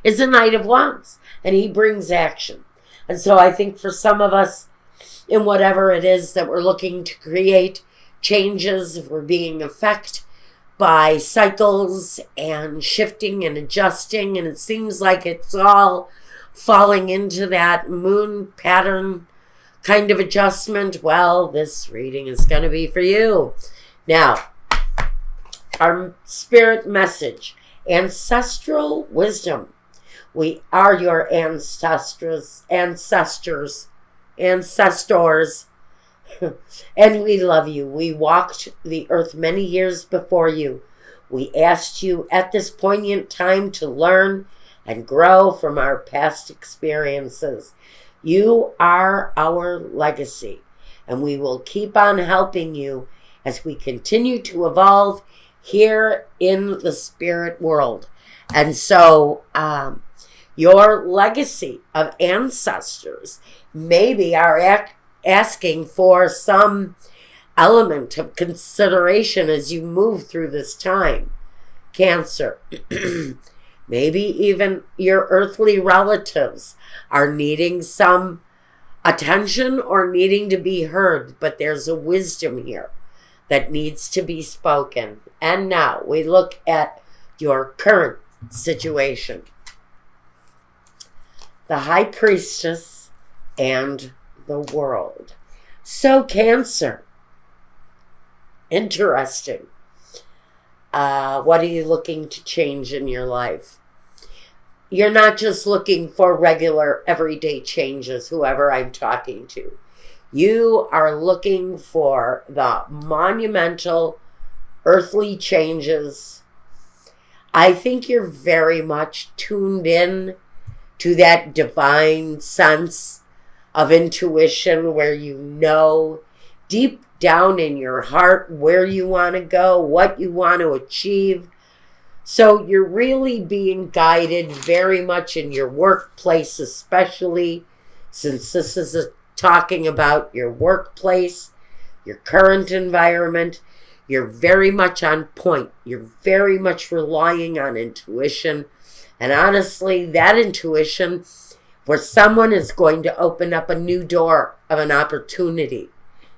is a Knight of Wands, and he brings action. And so I think for some of us, in whatever it is that we're looking to create changes, if we're being affected by cycles and shifting and adjusting, and it seems like it's all falling into that moon pattern kind of adjustment, well, this reading is going to be for you. Now, our spirit message, ancestral wisdom. We are your ancestors, and we love you. We walked the earth many years before you. We asked you at this poignant time to learn and grow from our past experiences. You are our legacy, and we will keep on helping you as we continue to evolve here in the spirit world. And so your legacy of ancestors maybe are asking for some element of consideration as you move through this time. Cancer. Maybe even your earthly relatives are needing some attention or needing to be heard, but there's a wisdom here that needs to be spoken. And now we look at your current situation. The High Priestess and the World. So Cancer, interesting. What are you looking to change in your life? You're not just looking for regular everyday changes, whoever I'm talking to. You are looking for the monumental earthly changes. I think you're very much tuned in to that divine sense of intuition where you know deep down in your heart where you want to go, what you want to achieve. So you're really being guided very much in your workplace, especially since this is talking about your workplace, your current environment. You're very much on point. You're very much relying on intuition. And honestly, that intuition for someone is going to open up a new door of an opportunity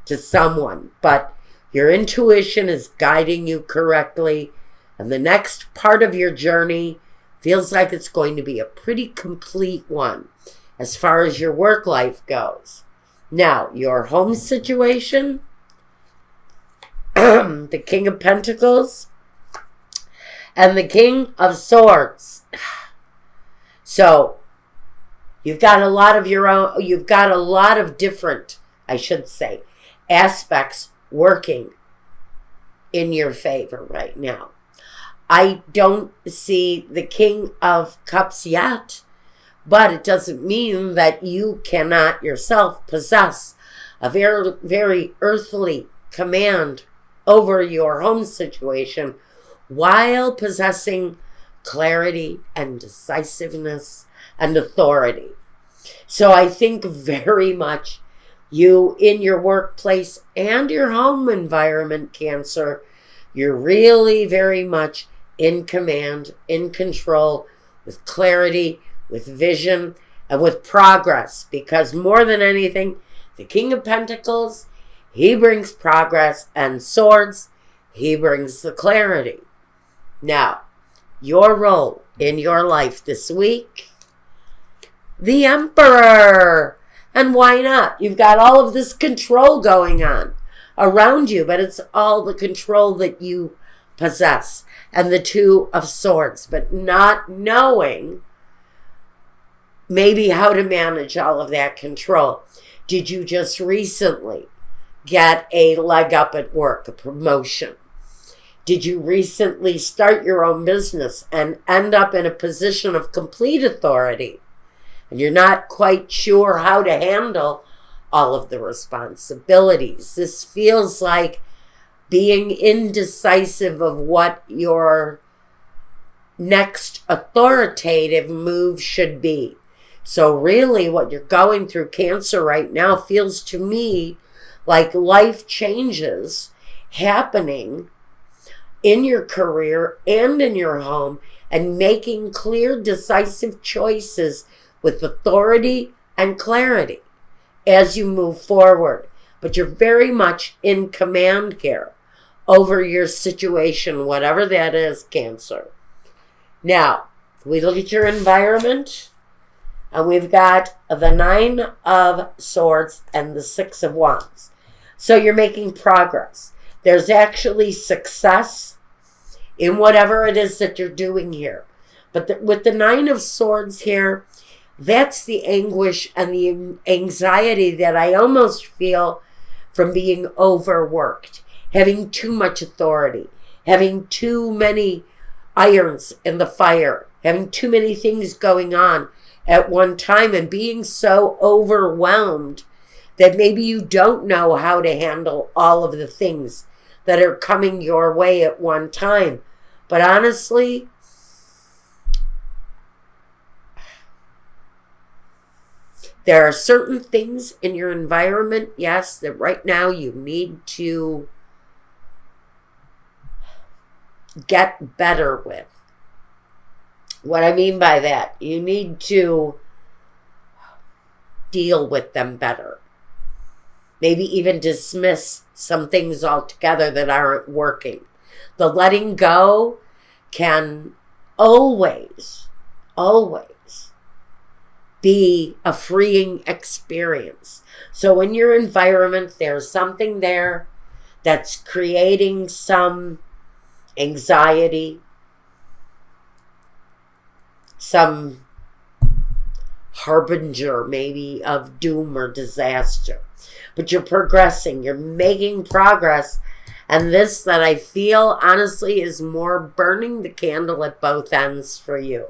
to someone. But your intuition is guiding you correctly. And the next part of your journey feels like it's going to be a pretty complete one as far as your work life goes. Now, your home situation, the King of Pentacles and the King of Swords. So, you've got a lot of your own, you've got a lot of different, I should say, aspects working in your favor right now. I don't see the King of Cups yet, but it doesn't mean that you cannot yourself possess a very, very earthly command over your home situation while possessing clarity and decisiveness and authority. So I think very much you in your workplace and your home environment, Cancer, you're really very much in command, in control, with clarity, with vision, and with progress. Because more than anything, the King of Pentacles, he brings progress, and Swords, he brings the clarity. Now, your role in your life this week, the Emperor. And why not? You've got all of this control going on around you, but it's all the control that you possess. And the Two of Swords, but not knowing maybe how to manage all of that control. Did you just recently get a leg up at work, a promotion? Did you recently start your own business and end up in a position of complete authority? And you're not quite sure how to handle all of the responsibilities. This feels like being indecisive of what your next authoritative move should be. So really what you're going through, Cancer, right now feels to me like life changes happening in your career and in your home and making clear, decisive choices with authority and clarity as you move forward. But you're very much in command here over your situation, whatever that is, Cancer. Now, we look at your environment, and we've got the 9 of Swords and the 6 of Wands. So you're making progress. There's actually success in whatever it is that you're doing here. But with the 9 of Swords here, that's the anguish and the anxiety that I almost feel from being overworked, having too much authority, having too many irons in the fire, having too many things going on at one time, and being so overwhelmed that maybe you don't know how to handle all of the things that are coming your way at one time. But honestly, there are certain things in your environment, yes, that right now you need to get better with. What I mean by that, you need to deal with them better. Maybe even dismiss some things altogether that aren't working. The letting go can always be a freeing experience. So in your environment, there's something there that's creating some anxiety, some harbinger maybe of doom or disaster. But you're progressing, you're making progress. And this that I feel, honestly, is more burning the candle at both ends for you.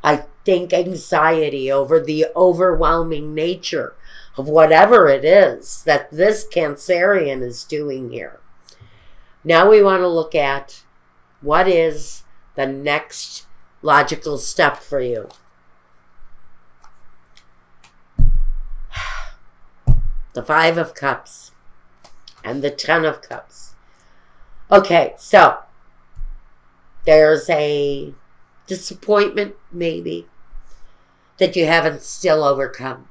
I think anxiety over the overwhelming nature of whatever it is that this Cancerian is doing here. Now we want to look at what is the next logical step for you. The 5 of Cups and the 10 of Cups. Okay, so there's a disappointment maybe that you haven't still overcome.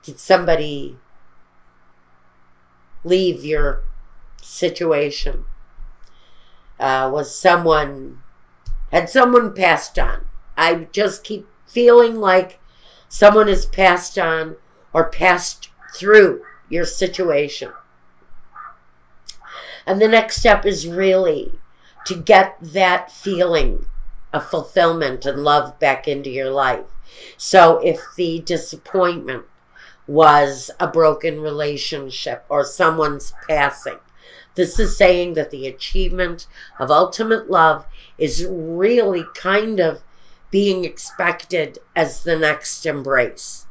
Did somebody leave your situation? Had someone passed on? I just keep feeling like someone has passed on or passed through your situation. And the next step is really to get that feeling of fulfillment and love back into your life. So if the disappointment was a broken relationship or someone's passing, this is saying that the achievement of ultimate love is really kind of being expected as the next embrace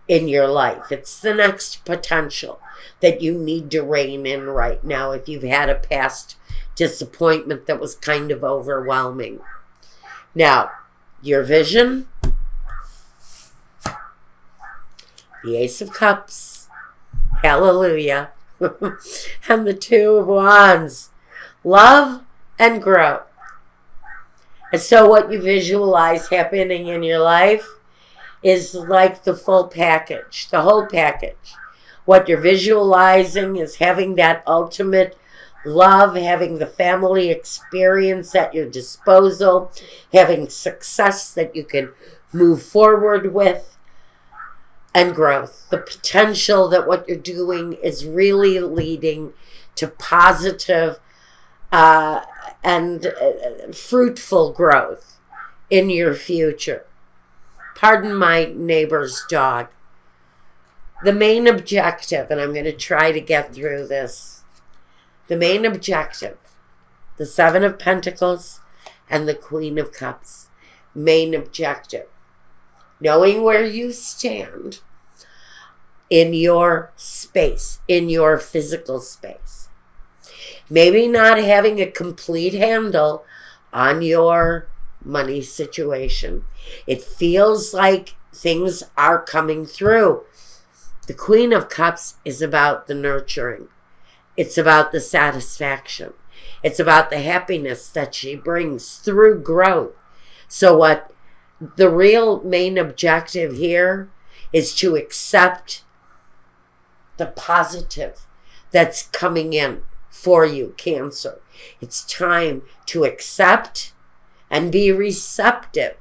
in your life. It's the next potential that you need to rein in right now if you've had a past disappointment that was kind of overwhelming. Now, your vision, the Ace of Cups, hallelujah, and the 2 of Wands, love and growth. And so what you visualize happening in your life is like the full package, the whole package. What you're visualizing is having that ultimate love, having the family experience at your disposal, having success that you can move forward with, and growth. The potential that what you're doing is really leading to positive and fruitful growth in your future. Pardon my neighbor's dog. The main objective, and I'm going to try to get through this. The main objective, the 7 of Pentacles and the Queen of Cups. Main objective, knowing where you stand in your space, in your physical space. Maybe not having a complete handle on your money situation. It feels like things are coming through. The Queen of Cups is about the nurturing. It's about the satisfaction. It's about the happiness that she brings through growth. So what the real main objective here is to accept the positive that's coming in for you, Cancer. It's time to accept and be receptive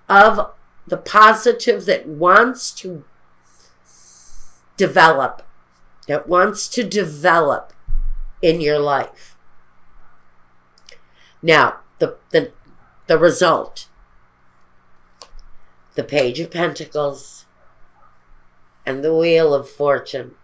of the positive that wants to develop, in your life. Now, the result, the Page of Pentacles and the Wheel of Fortune.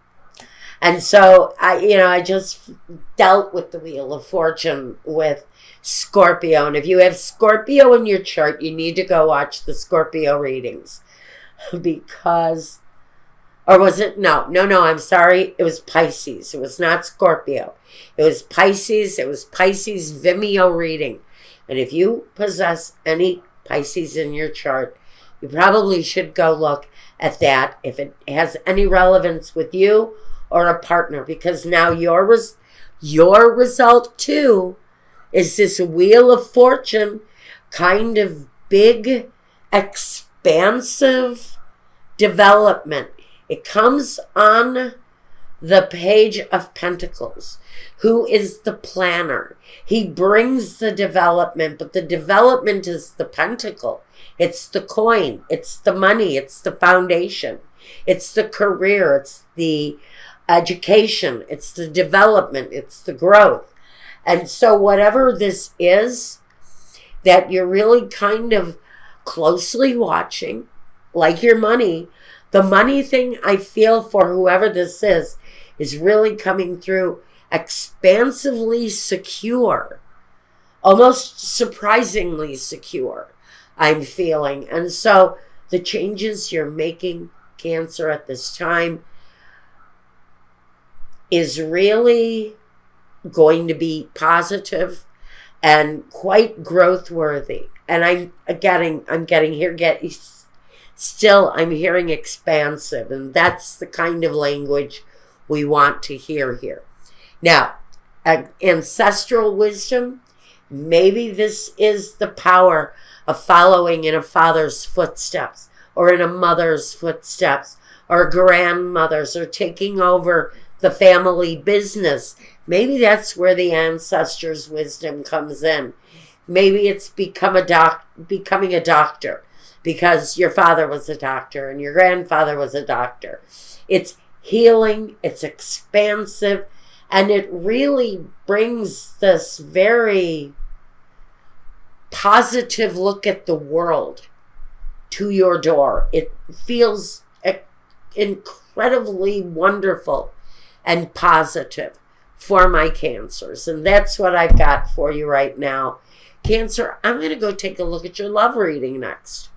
And so I just dealt with the Wheel of Fortune with Scorpio. And if you have Scorpio in your chart, you need to go watch the Scorpio readings. Because, or was it? No, I'm sorry. It was Pisces. It was not Scorpio. It was Pisces. It was Pisces Vimeo reading. And if you possess any Pisces in your chart, you probably should go look at that if it has any relevance with you or a partner, because now your result too is this Wheel of Fortune, kind of big, expansive development. It comes on the Page of Pentacles. Who is the planner? He brings the development, but the development is the pentacle. It's the coin. It's the money. It's the foundation. It's the career. It's the education. It's the development. It's the growth. And so whatever this is that you're really kind of closely watching, like your money, the money thing I feel for whoever this is really coming through expansively secure, almost surprisingly secure, I'm feeling. And so the changes you're making, Cancer, at this time is really going to be positive and quite growth worthy. And I'm hearing expansive, and that's the kind of language we want to hear here. Now, ancestral wisdom, maybe this is the power of following in a father's footsteps, or in a mother's footsteps, or grandmother's, or taking over the family business. Maybe that's where the ancestors' wisdom comes in. Maybe it's becoming a doctor because your father was a doctor and your grandfather was a doctor. It's healing, it's expansive, and it really brings this very positive look at the world to your door. It feels incredibly wonderful and positive for my Cancers. And that's what I've got for you right now. Cancer, I'm going to go take a look at your love reading next.